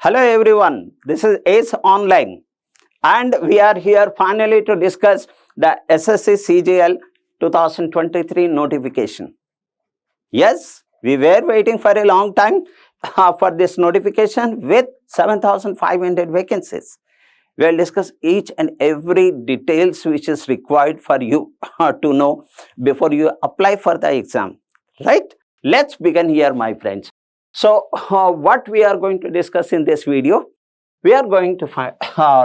Hello everyone, this is Ace Online and we are here finally to discuss the SSC CGL 2023 notification. Yes, we were waiting for a long time for this notification with 7,500 vacancies. We will discuss each and every details which is required for you to know before you apply for the exam, right? Let's begin here, my friends. So, what we are going to discuss in this video, we are going to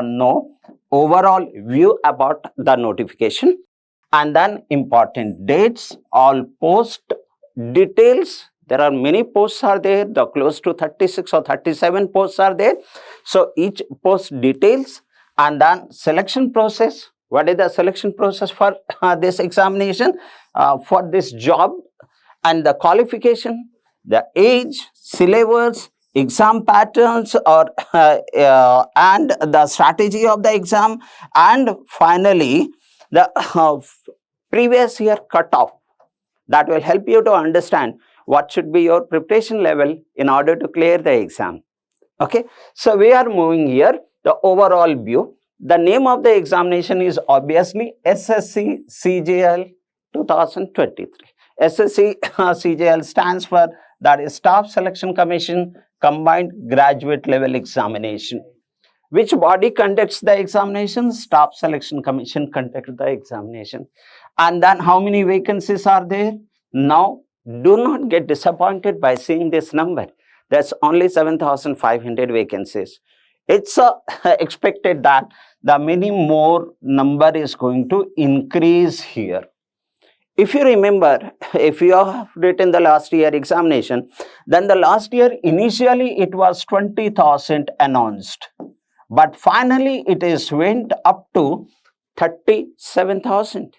know overall view about the notification and then important dates, all post details. There are many posts are there, the close to 36 or 37 posts are there. So, each post details and then selection process. What is the selection process for this examination, for this job, and the qualification, the age, syllabus, exam patterns, or and the strategy of the exam, and finally the previous year cutoff. That will help you to understand what should be your preparation level in order to clear the exam. Okay, so we are moving here the overall view. The name of the examination is obviously SSC CGL 2023. SSC CGL stands for, that is Staff Selection Commission Combined Graduate Level Examination. Which body conducts the examination? Staff Selection Commission conducts the examination. And then how many vacancies are there? Now, do not get disappointed by seeing this number. There's only 7,500 vacancies. It's expected that the many more number is going to increase here. If you remember, if you have written the last year examination, then the last year initially it was 20,000 announced, but finally it is went up to 37,000.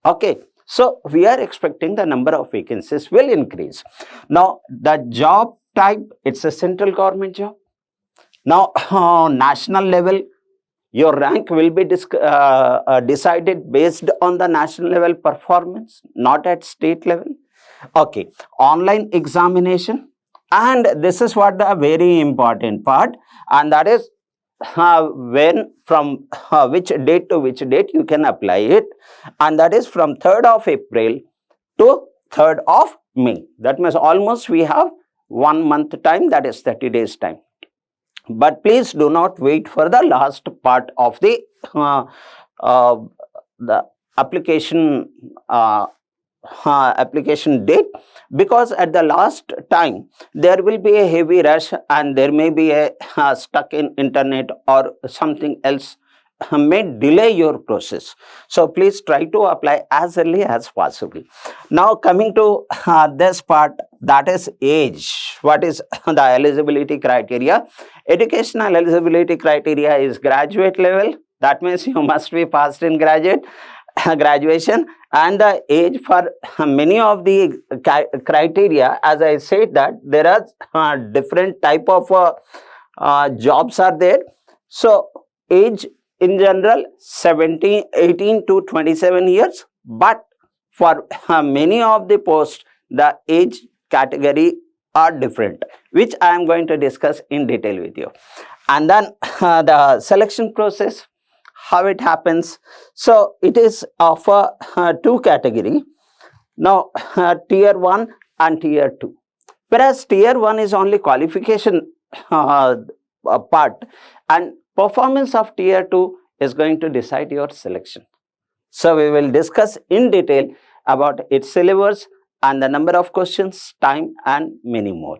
Okay, so we are expecting the number of vacancies will increase. Now the job type, it's a central government job. Now national level, your rank will be decided based on the national level performance, not at state level. Okay, online examination, and this is what the very important part, and that is when from which date to which date you can apply it, and that is from 3rd of April to 3rd of May. That means almost we have 1 month time, that is 30 days time. But please do not wait for the last part of the application application date, because at the last time there will be a heavy rush and there may be a stuck in internet or something else may delay your process. So please try to apply as early as possible. Now coming to this part, that is age. What is the eligibility criteria? Educational eligibility criteria is graduate level. That means you must be passed in graduation, and the age for many of the criteria, as I said, that there are different type of jobs are there. So age in general 18 to 27 years, but for many of the posts the age category are different, which I am going to discuss in detail with you. And then the selection process, how it happens. So it is of two category. Now tier 1 and tier 2, whereas tier 1 is only qualification part, and performance of tier 2 is going to decide your selection. So we will discuss in detail about its syllabus and the number of questions, time, and many more.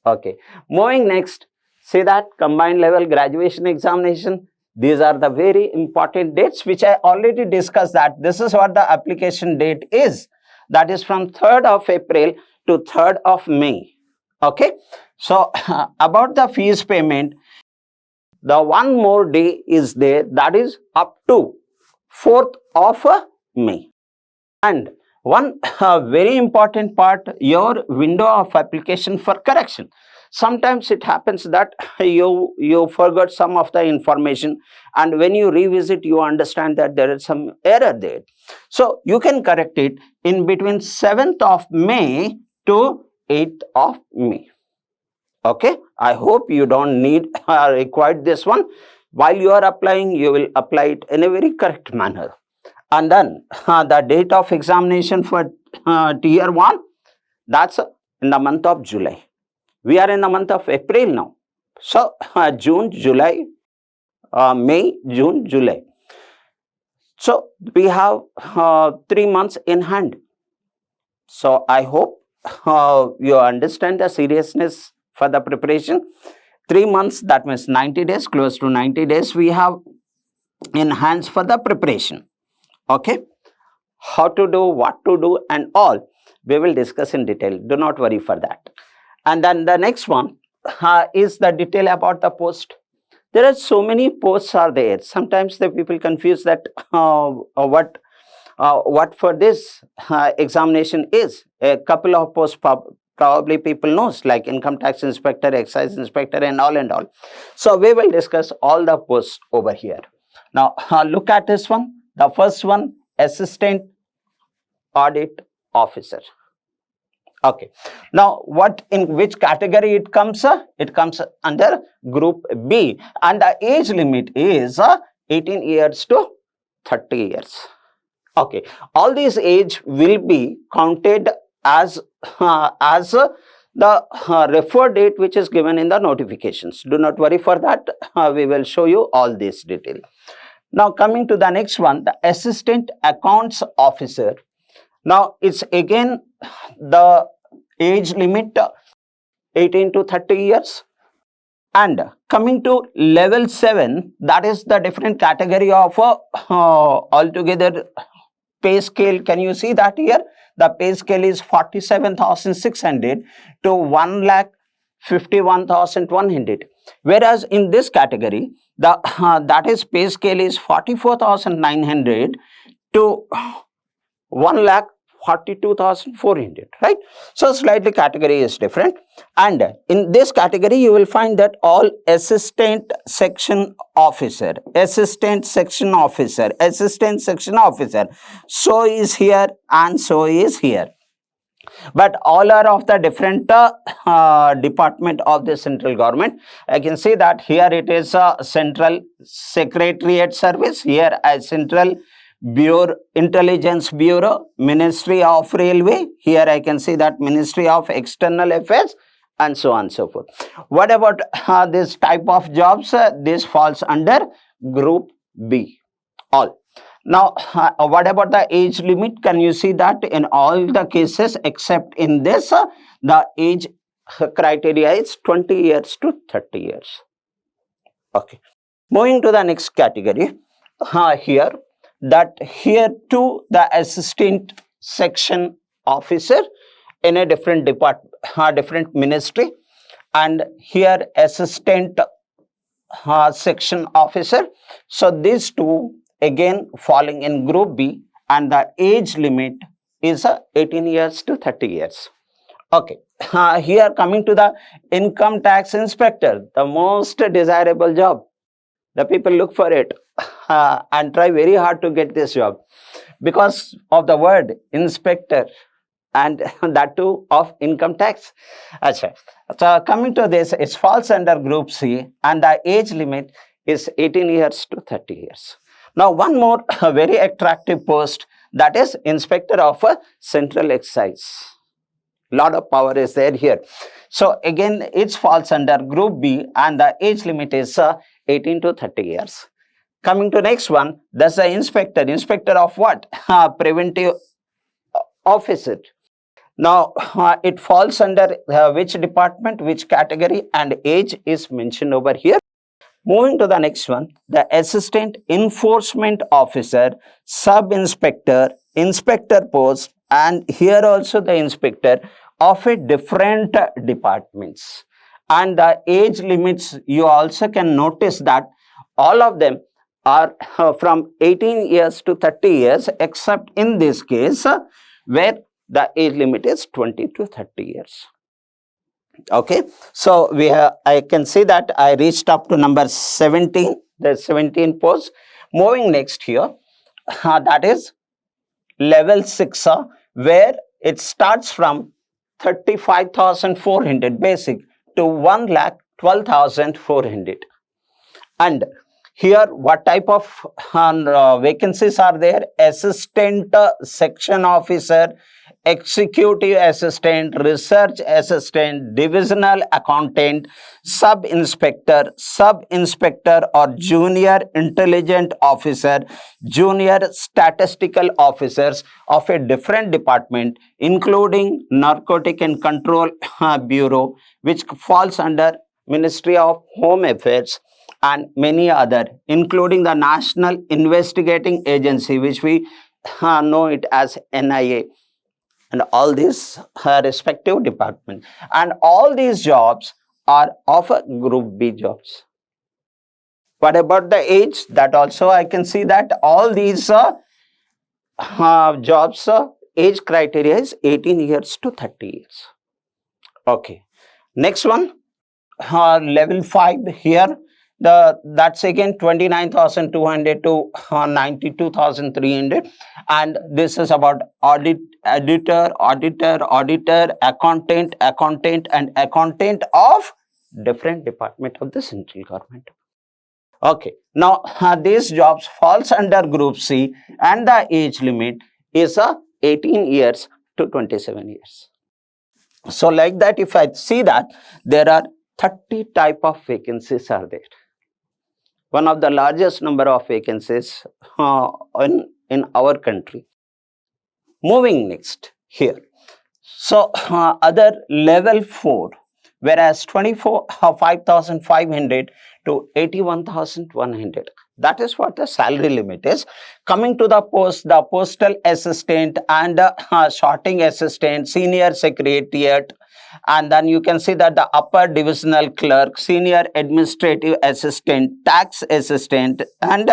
Okay, moving next, see that combined level graduation examination. These are the very important dates which I already discussed, that this is what the application date is. That is from 3rd of April to 3rd of May. Okay, so about the fees payment, the one more day is there, that is up to 4th of May. And one very important part, your window of application for correction. Sometimes it happens that you forgot some of the information, and when you revisit you understand that there is some error there. So you can correct it in between 7th of May to 8th of May. Okay, I hope you don't need required this one. While you are applying, you will apply it in a very correct manner. And then the date of examination for tier 1, that's in the month of July. We are in the month of April now. So June, July, May, June, July. So we have 3 months in hand. So I hope you understand the seriousness for the preparation. 3 months, that means 90 days, close to 90 days we have in hands for the preparation. Okay, how to do, what to do and all, we will discuss in detail. Do not worry for that. And then the next one is the detail about the post. There are so many posts are there. Sometimes the people confuse that what for this examination is. A couple of posts probably people knows, like income tax inspector, excise inspector and all and all. So we will discuss all the posts over here. Now look at this one. The first one, assistant audit officer. Okay, now what, in which category it comes? It comes under group B, and the age limit is 18 years to 30 years. Okay, all these age will be counted as the refer date which is given in the notifications. Do not worry for that. We will show you all this detail. Now coming to the next one, the assistant accounts officer. Now it's again the age limit 18 to 30 years. And coming to level 7, that is the different category of altogether pay scale. Can you see that here? The pay scale is 47,600 to 1,51,100. Whereas in this category, the that is pay scale is 44,900 to 1,42,400, right? So slightly category is different. And in this category, you will find that all assistant section officer, assistant section officer, assistant section officer, so is here and so is here. But all are of the different department of the central government. I can see that here it is Central Secretariat Service, here as Central Bureau, Intelligence Bureau, Ministry of Railway, here I can see that Ministry of External Affairs, and so on and so forth. What about this type of jobs? This falls under group B, all. Now, what about the age limit? Can you see that in all the cases except in this, the age criteria is 20 years to 30 years. Okay. Moving to the next category, here too the assistant section officer in a different department, different ministry, and here assistant section officer. So these two again falling in group B, and the age limit is 18 years to 30 years. Okay, here coming to the income tax inspector, the most desirable job. The people look for it and try very hard to get this job because of the word inspector, and that too of income tax. Achha. So coming to this, it falls under group C, and the age limit is 18 years to 30 years. Now one more very attractive post, that is inspector of central excise. Lot of power is there here. So again it falls under group B, and the age limit is 18 to 30 years. Coming to next one, that's the inspector. Inspector of what? Preventive officer. Now it falls under which department, which category, and age is mentioned over here. Moving to the next one, the assistant enforcement officer, sub-inspector, inspector post, and here also the inspector of a different departments. And the age limits, you also can notice that all of them are from 18 years to 30 years, except in this case where the age limit is 20 to 30 years. Okay, so I can see that I reached up to number 17, the 17 posts. Moving next here, that is level 6, where it starts from 35,400 basic to 1,12,400. And here what type of vacancies are there? Assistant section officer, executive assistant, research assistant, divisional accountant, sub-inspector or junior intelligence officer, junior statistical officers of a different department, including Narcotic and Control Bureau, which falls under Ministry of Home Affairs, and many other, including the National Investigating Agency, which we know it as NIA, and all these respective departments. And all these jobs are of a Group B jobs. What about the age? That also I can see that all these jobs, age criteria is 18 years to 30 years. Okay. Next one, level 5 here. That's again 29,200 to 92,300, and this is about auditor, accountant, and accountant of different department of the central government. Okay, now these jobs falls under Group C, and the age limit is 18 years to 27 years. So like that, if I see that there are 30 type of vacancies are there. One of the largest number of vacancies in our country. Moving next here. So other level 4, whereas 5,500 to 81,100. That is what the salary limit is. Coming to the postal assistant and sorting assistant, senior secretariat, and then you can see that the upper divisional clerk, senior administrative assistant, tax assistant, and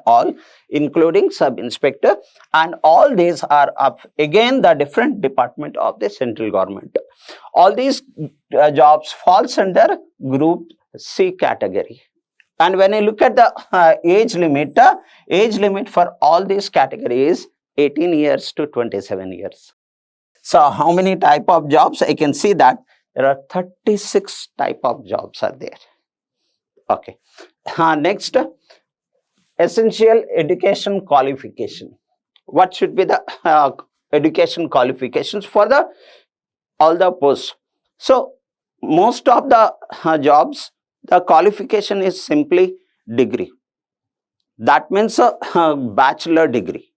all, including sub-inspector, and all these are up again the different department of the central government. All these jobs falls under Group C category. And when you look at the age limit for all these categories 18 years to 27 years. So how many type of jobs? I can see that there are 36 type of jobs are there. Okay. Next, essential education qualification. What should be the education qualifications for all the posts? So most of the jobs, the qualification is simply degree. That means a bachelor degree,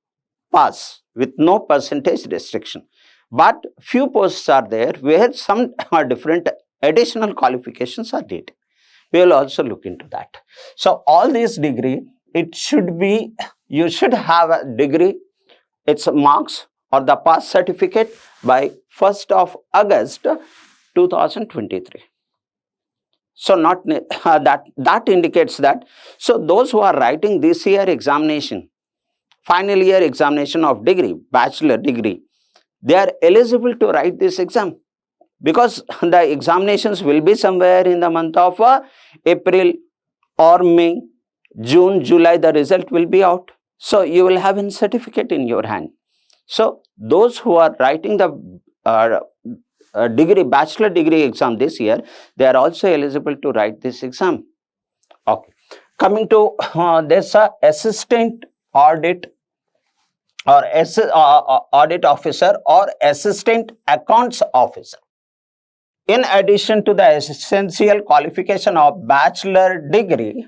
pass with no percentage restriction. But few posts are there where some different additional qualifications are needed. We will also look into that. So all these degree, it should be, you should have a degree, its marks or the pass certificate by 1st of August 2023. So not that indicates that. So those who are writing this year examination, final year examination of degree, bachelor degree, they are eligible to write this exam, because the examinations will be somewhere in the month of April or May, June, July, the result will be out. So you will have a certificate in your hand. So those who are writing the degree, bachelor degree exam this year, they are also eligible to write this exam. Okay. Coming to this assistant audit or audit officer or assistant accounts officer. In addition to the essential qualification of bachelor degree,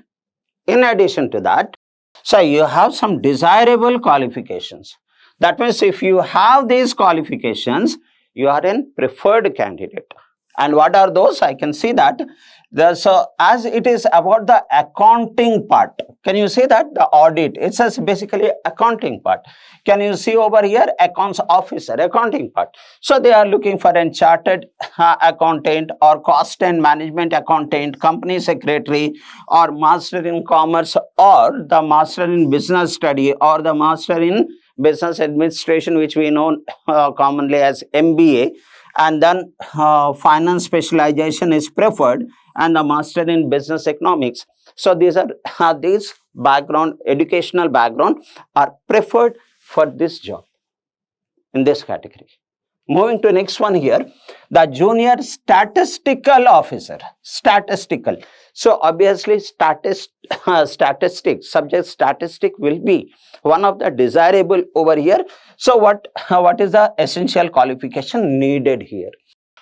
in addition to that, so you have some desirable qualifications. That means if you have these qualifications, you are a preferred candidate. And what are those? I can see that as it is about the accounting part. Can you see that? The audit, it says basically accounting part. Can you see over here accounts officer, accounting part. So they are looking for a chartered accountant or cost and management accountant, company secretary, or master in commerce, or the master in business study, or the master in business administration, which we know commonly as MBA. And then finance specialization is preferred, and the master in business economics. So these are these background, educational background are preferred for this job in this category. Moving to next one here, the junior statistical officer. Statistical. So obviously statistics, subject statistic will be one of the desirable over here. So what is the essential qualification needed here?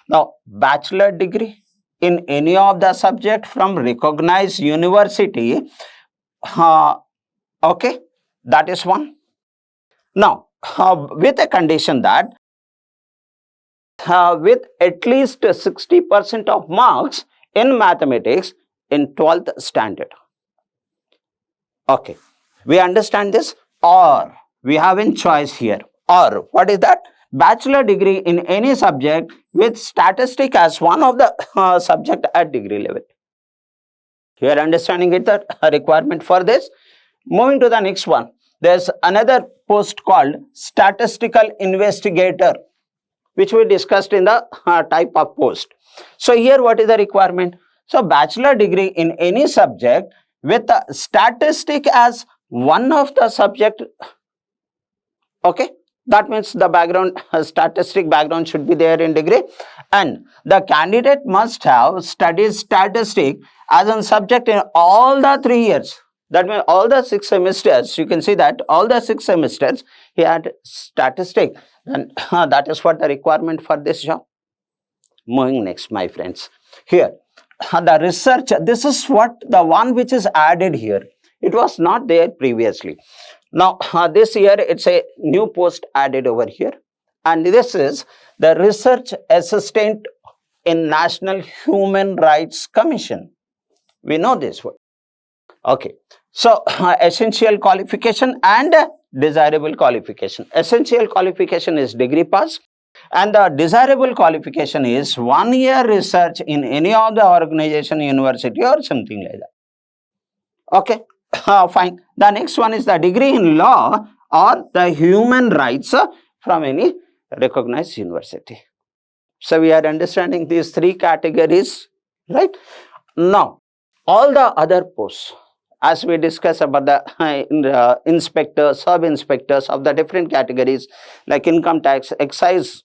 Now, bachelor degree in any of the subject from recognized university. Okay, that is one. Now, with a condition that with at least 60% of marks in mathematics in 12th standard. Okay, we understand this, or we have in choice here, or what is that? Bachelor degree in any subject with statistic as one of the subject at degree level. You are understanding it, the requirement for this. Moving to the next one, there's another post called statistical investigator, which we discussed in the type of post. So here what is the requirement? So bachelor degree in any subject with the statistic as one of the subject. Okay, that means the background, statistic background should be there in degree, and the candidate must have studied statistic as a subject in all the 3 years. That means all the 6 semesters, you can see that all the 6 semesters he had statistic, and that is what the requirement for this job. Moving next, my friends. Here, the research, this is what the one which is added here. It was not there previously. Now, this year it's a new post added over here, and this is the research assistant in National Human Rights Commission. We know this word. Okay, so essential qualification and desirable qualification. Essential qualification is degree pass, and the desirable qualification is 1 year research in any of the organization, university or something like that. Okay, fine. The next one is the degree in law or the human rights from any recognized university. So we are understanding these 3 categories, right? Now, all the other posts, as we discuss about the inspectors, sub-inspectors of the different categories like income tax, excise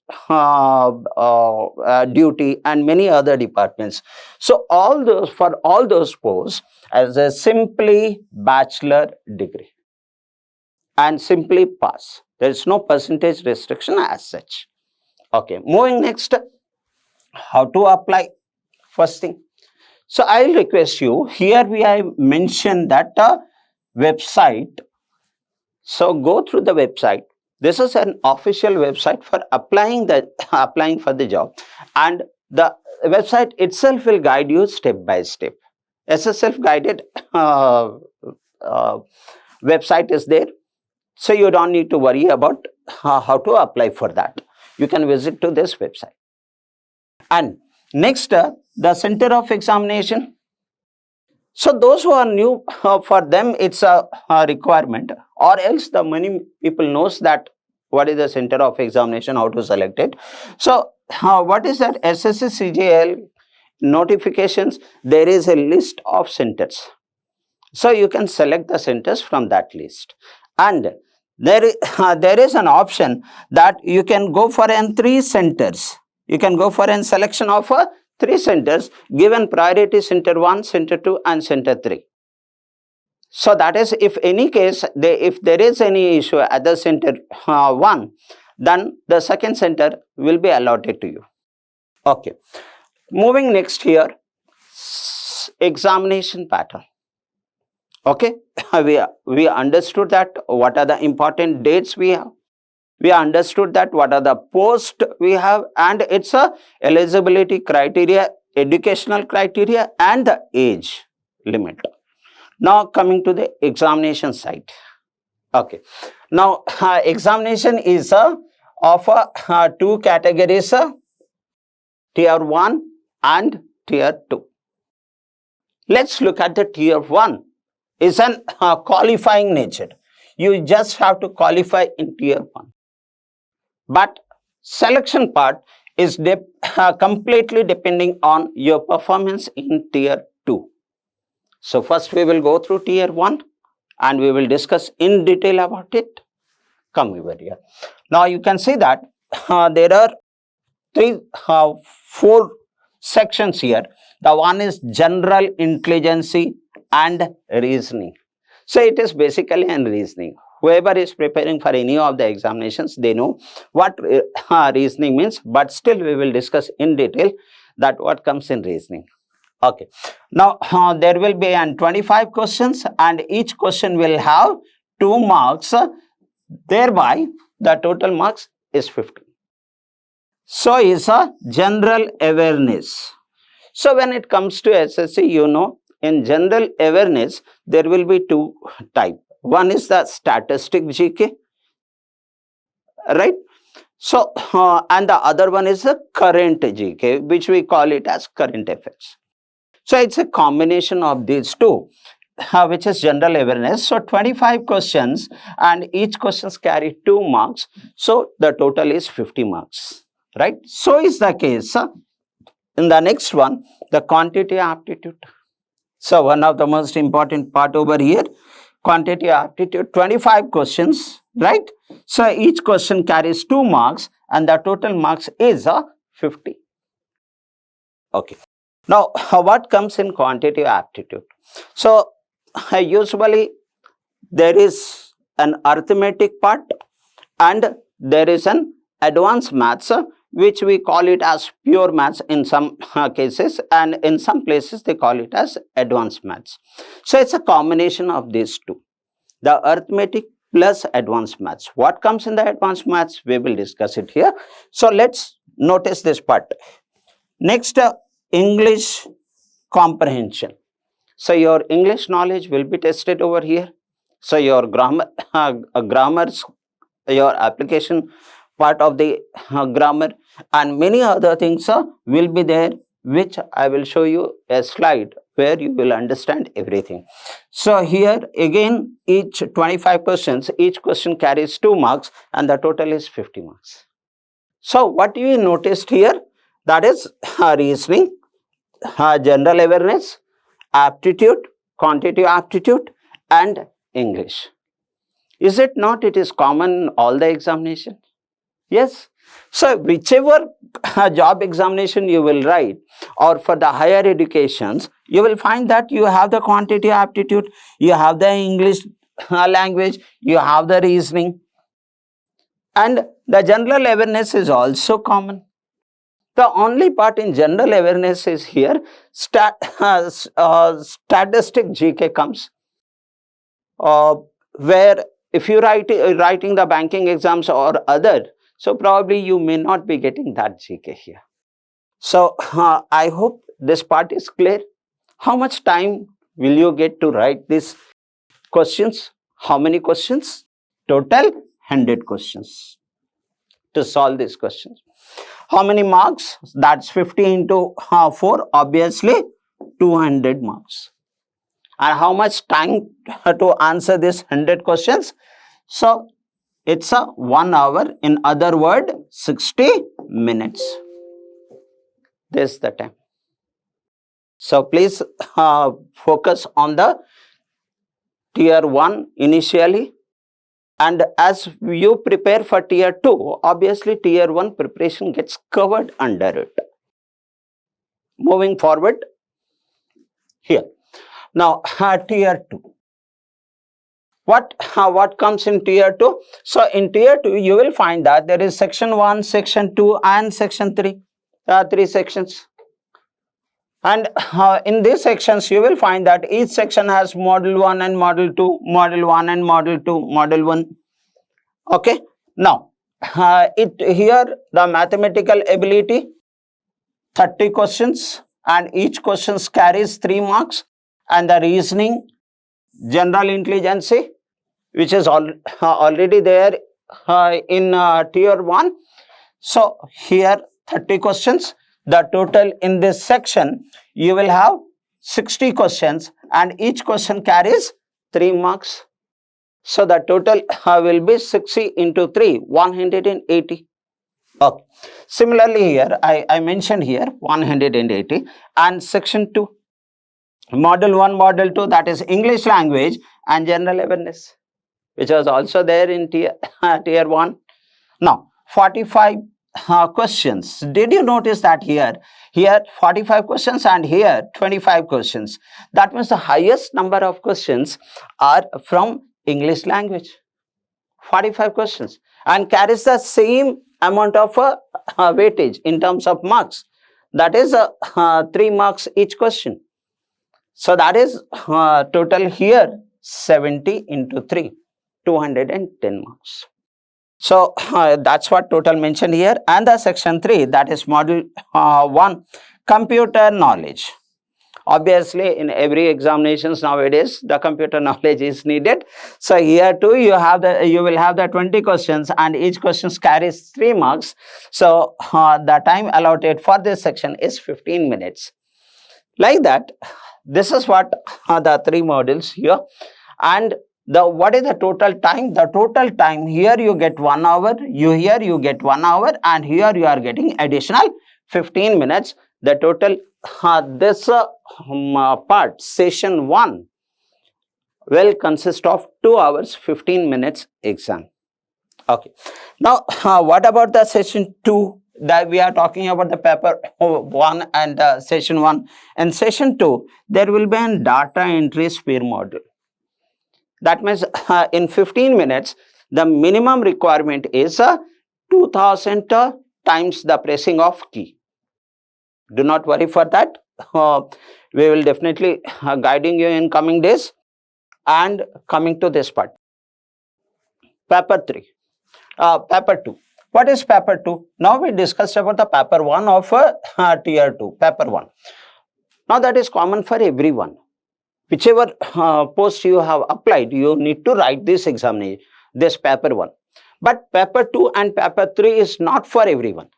duty and many other departments. So all those, for all those posts as a simply bachelor degree and simply pass. There is no percentage restriction as such. Okay, moving next, how to apply? First thing. So I will request you, here we have mentioned that website. So go through the website. This is an official website for applying for the job, and the website itself will guide you step by step. As a self-guided website is there, so you don't need to worry about how to apply for that. You can visit to this website. And next, the center of examination. So those who are new, for them it's a requirement, or else the many people knows that what is the center of examination, how to select it. So what is that? SSC CGL notifications, there is a list of centers. So you can select the centers from that list, and there is an option that you can go for 3 centers. You can go for a selection of 3 centers given priority: center 1, center 2 and center 3. So that is, if any case, if there is any issue at the center 1, then the second center will be allotted to you. Okay. Moving next here, examination pattern. Okay, we understood that what are the important dates we have. We understood that what are the posts we have, and it's a eligibility criteria, educational criteria and the age limit. Now coming to the examination side. Okay, now examination is of 2 categories, tier 1 and tier 2. Let's look at the tier 1. Is an qualifying nature. You just have to qualify in tier 1. But selection part is completely depending on your performance in tier 2. So first we will go through tier 1 and we will discuss in detail about it. Come over here. Now you can see that there are four sections here. The one is general intelligence and reasoning. So it is basically an reasoning. Whoever is preparing for any of the examinations, they know what reasoning means, but still we will discuss in detail that what comes in reasoning. Okay. Now, there will be 25 questions and each question will have 2 marks. Thereby, the total marks is 50. So, is a general awareness. So, when it comes to SSC, you know, in general awareness, there will be 2 types. One is the statistic GK, right? So, and the other one is the current GK, which we call it as current affairs. So, it's a combination of these 2, which is general awareness. So, 25 questions and each questions carry 2 marks. So, the total is 50 marks, right? So, is the case in the next one, the quantitative aptitude. So, one of the most important part over here, quantitative aptitude, 25 questions, right? So, each question carries 2 marks and the total marks is 50. Okay. Now, what comes in quantitative aptitude? So, usually there is an arithmetic part and there is an advanced maths, which we call it as pure maths in some cases, and in some places they call it as advanced maths. So, it's a combination of these 2, the arithmetic plus advanced maths. What comes in the advanced maths? We will discuss it here. So, let's notice this part. Next, English comprehension. So, your English knowledge will be tested over here. So, your grammars, your application part of the grammar and many other things will be there, which I will show you a slide where you will understand everything. So, here again each 25 questions, each question carries 2 marks and the total is 50 marks. So, what you noticed here, that is reasoning, general awareness, aptitude, quantitative aptitude and English. Is it not? It is common in all the examinations. Yes. So, whichever job examination you will write or for the higher educations, you will find that you have the quantitative aptitude, you have the English language, you have the reasoning and the general awareness is also common. The only part in general awareness is here, statistic GK comes, where if you writing the banking exams or other, so probably you may not be getting that GK here. So, I hope this part is clear. How much time will you get to write these questions? How many questions? Total 100 questions to solve these questions. How many marks? That's 50 into 4, obviously 200 marks. And how much time to answer these 100 questions? So, it's a 1 hour, in other word 60 minutes. This is the time. So, please focus on the tier 1 initially. And as you prepare for tier 2, obviously tier 1 preparation gets covered under it. Moving forward here. Now, tier 2. What comes in tier 2? So, in tier 2, you will find that there is section 1, section 2 and section 3. 3 sections. And in these sections, you will find that each section has model 1 and model 2, model 1 and model 2, model 1. Okay. Now, here the mathematical ability, 30 questions and each question carries 3 marks, and the reasoning, general intelligence, which is already there in tier 1. So, here 30 questions. The total in this section, you will have 60 questions and each question carries 3 marks. So, the total will be 60 into 3, 180. Okay. Similarly, here I mentioned here 180 and section 2, model 1, model 2, that is English language and general awareness, which was also there in tier 1. Now, 45 questions. Did you notice that here 45 questions and here 25 questions? That means the highest number of questions are from English language. 45 questions and carries the same amount of weightage in terms of marks. That is 3 marks each question. So that is total here 70 into 3, 210 marks. So that's what total mentioned here. And the section 3, that is module 1, computer knowledge. Obviously, in every examinations nowadays, the computer knowledge is needed. So here too, you will have the 20 questions, and each question carries 3 marks. So the time allotted for this section is 15 minutes. Like that, this is what the 3 modules here. And what is the total time? The total time here you get 1 hour. Here you get 1 hour, and here you are getting additional 15 minutes. The total this part, session 1, will consist of 2 hours 15 minutes exam. Okay. Now, what about the session 2? That we are talking about the paper 1 and session 1. And session 2, there will be a data entry sphere module. That means in 15 minutes, the minimum requirement is 2000 times the pressing of key. Do not worry for that. We will definitely guiding you in coming days. And coming to this part, paper 3, paper 2. What is paper 2? Now we discussed about the paper 1 of tier 2, paper 1. Now that is common for everyone. Whichever post you have applied, you need to write this examination, this paper 1. But paper 2 and paper 3 is not for everyone.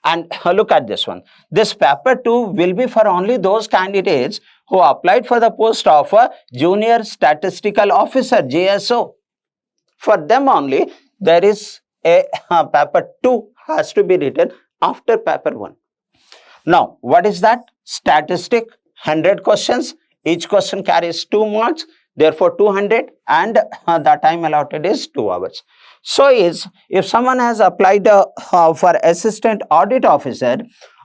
And look at this one. This paper 2 will be for only those candidates who applied for the post of a Junior Statistical Officer, JSO. For them only, there is a paper 2 has to be written after paper 1. Now, what is that? Statistic, 100 questions. Each question carries 2 marks. Therefore, 200, and the time allotted is 2 hours. So, if someone has applied for Assistant Audit Officer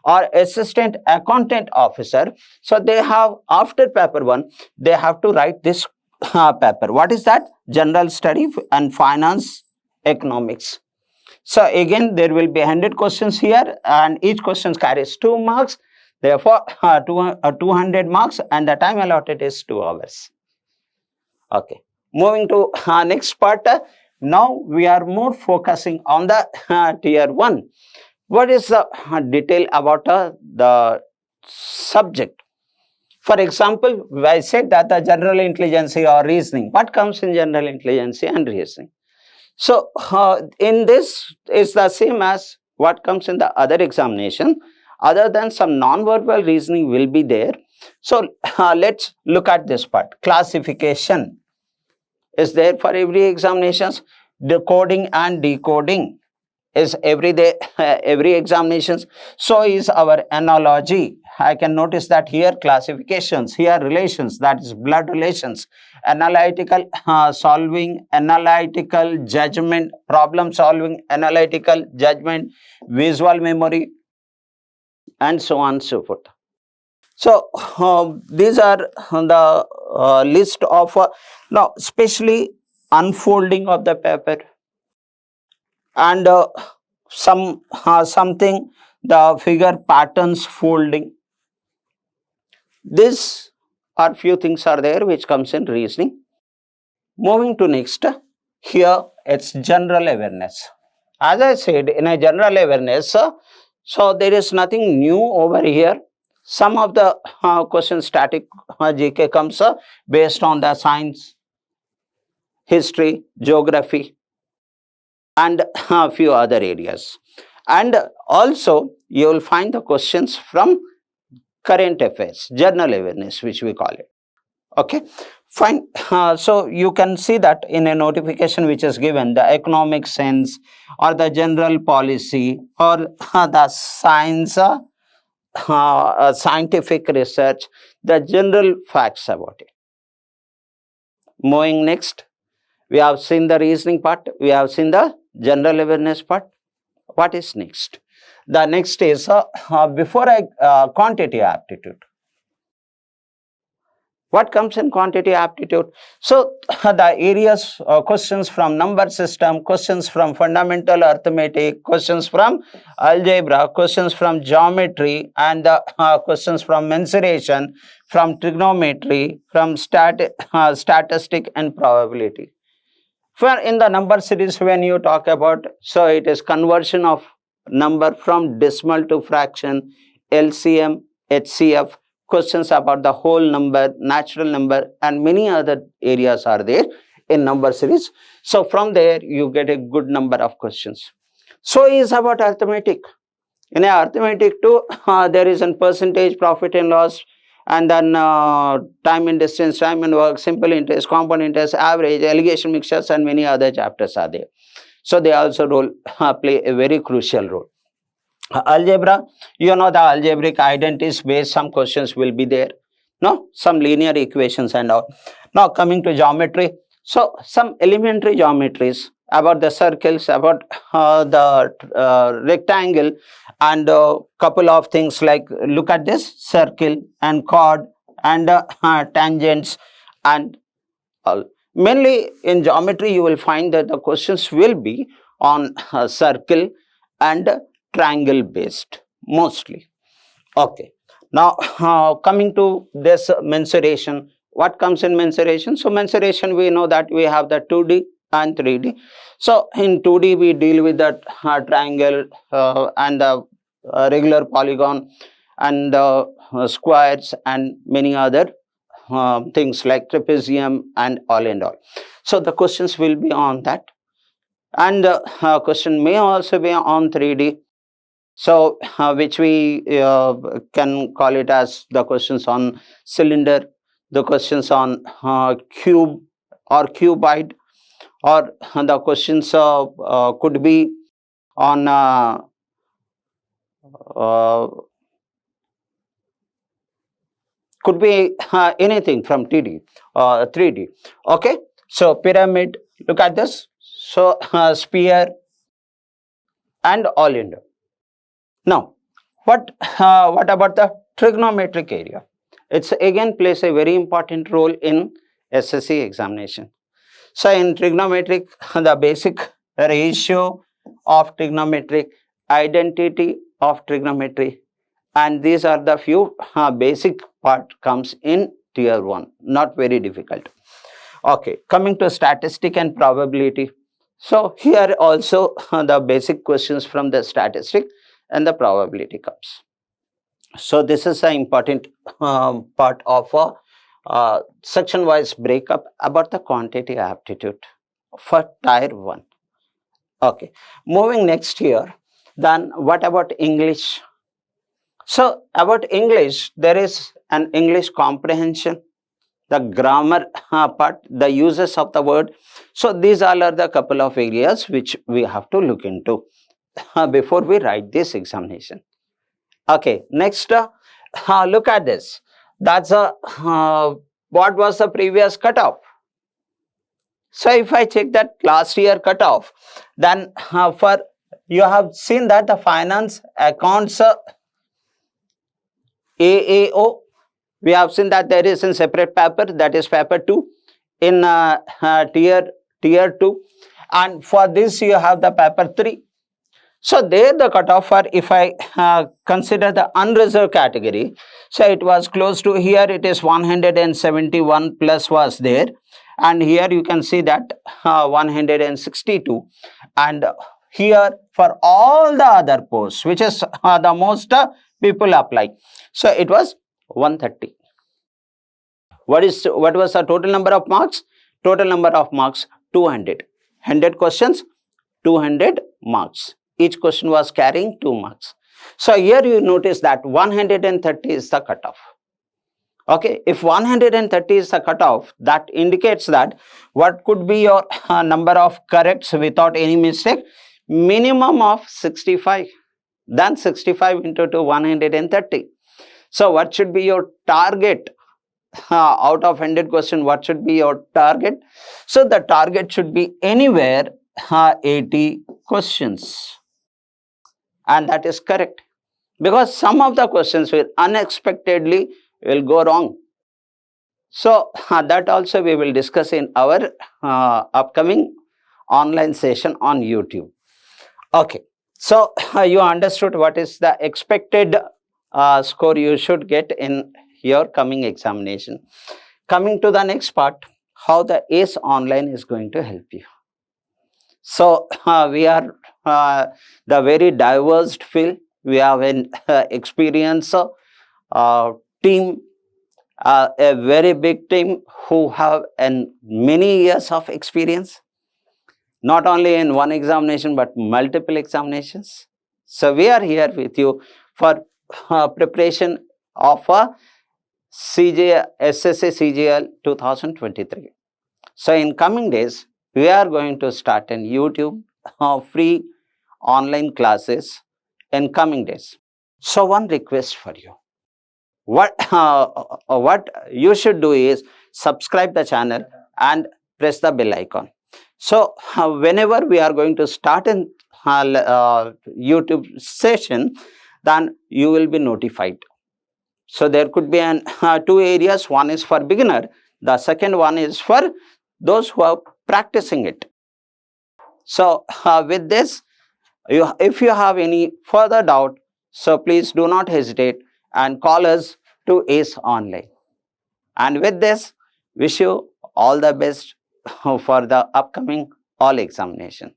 or Assistant Accountant Officer, so they have, after paper 1, they have to write this paper. What is that? General Study and Finance Economics. So, again, there will be 100 questions here, and each question carries 2 marks. Therefore, 200 marks, and the time allotted is 2 hours. Okay, moving to next part. Now we are more focusing on the tier 1. What is the detail about the subject? For example, I said that the general intelligence or reasoning. What comes in general intelligence and reasoning? So in this is the same as what comes in the other examination. Other than some non-verbal reasoning will be there. So let's look at this part. Classification is there for every examinations. Decoding and decoding is every day, every examinations. So is our analogy. I can notice that here classifications, here relations, that is blood relations, analytical solving, analytical judgment, problem solving, analytical judgment, visual memory, and so on and so forth. So these are the list of now especially unfolding of the paper and something, the figure patterns folding. These are few things are there which comes in reasoning. Moving to next, here it's general awareness. As I said, in a general awareness, so there is nothing new over here. Some of the questions static GK comes based on the science, history, geography, and a few other areas. And also you will find the questions from current affairs, general awareness, which we call it. Okay, fine. So you can see that in a notification which is given, the economic sense or the general policy or the science, scientific research, the general facts about it. Moving next, we have seen the reasoning part, we have seen the general awareness part. What is next? The next is before quantity aptitude. What comes in quantity aptitude? So the areas, questions from number system, questions from fundamental arithmetic, questions from algebra, questions from geometry, and questions from mensuration, from trigonometry, from statistic and probability. For in the number series, when you talk about, so it is conversion of number from decimal to fraction, LCM, HCF, questions about the whole number, natural number, and many other areas are there in number series. So from there you get a good number of questions. So is about arithmetic. In arithmetic too, there is a percentage, profit and loss, and then time and distance, time and work, simple interest, compound interest, average, allegation mixtures, and many other chapters are there. So they also play a very crucial role. Algebra, you know, the algebraic identities based some questions will be there. No, some linear equations and all. Now coming to geometry, so some elementary geometries about the circles, about the rectangle, and a couple of things like, look at this circle and chord and tangents and all. Mainly in geometry you will find that the questions will be on circle and triangle based mostly. Okay, now coming to this mensuration, what comes in mensuration? So mensuration, we know that we have the 2D and 3D. So in 2D we deal with the triangle and the regular polygon and squares and many other things like trapezium and all and all. So the questions will be on that, and question may also be on 3D. So which we can call it as the questions on cylinder, the questions on cube or cuboid, or the questions could be on could be anything from 3D. Okay, so pyramid, look at this. So sphere and all in all. Now, what about the trigonometric area? It's again plays a very important role in SSC examination. So in trigonometric, the basic ratio of trigonometric, identity of trigonometry, and these are the few basic part comes in tier 1, not very difficult. Okay, coming to statistic and probability. So here also the basic questions from the statistic and the probability comes. So this is an important part of a section wise breakup about the quantity aptitude for tier 1. Okay, moving next here, then what about English? So about English, there is an English comprehension, the grammar part, the uses of the word. So these all are the couple of areas which we have to look into before we write this examination. Okay, next look at this. That's what was the previous cutoff. So if I check that last year cutoff, then for you have seen that the finance accounts AAO, we have seen that there is a separate paper, that is paper 2 in tier 2, and for this you have the paper 3. So there the cutoff for, if I consider the unreserved category, so it was close to, here it is 171 plus was there, and here you can see that 162, and here for all the other posts, which is the most people apply, so it was 130. What was the total number of marks? Total number of marks 200. 100 questions, 200 marks. Each question was carrying 2 marks. So here you notice that 130 is the cutoff. Okay, if 130 is the cutoff, that indicates that what could be your number of corrects without any mistake? Minimum of 65. Then 65 into 2, 130. So what should be your target? Out of 100 question, what should be your target? So the target should be anywhere 80 questions. And that is correct. Because some of the questions will unexpectedly will go wrong. So that also we will discuss in our upcoming online session on YouTube. Okay. So you understood what is the expected score you should get in your coming examination. Coming to the next part, how the ACE Online is going to help you. So we are the very diverse field. We have an experienced team, a very big team who have many years of experience, not only in one examination but multiple examinations. So we are here with you for preparation of a SSC CGL 2023. So in coming days, we are going to start in YouTube free online classes in coming days. So one request for you. What you should do is subscribe the channel and press the bell icon. So whenever we are going to start in YouTube session, then you will be notified. So there could be two areas. One is for beginner. The second one is for those who are practicing it. So with this, if you have any further doubt, so please do not hesitate and call us to ACE Online. And with this, wish you all the best for the upcoming all examination.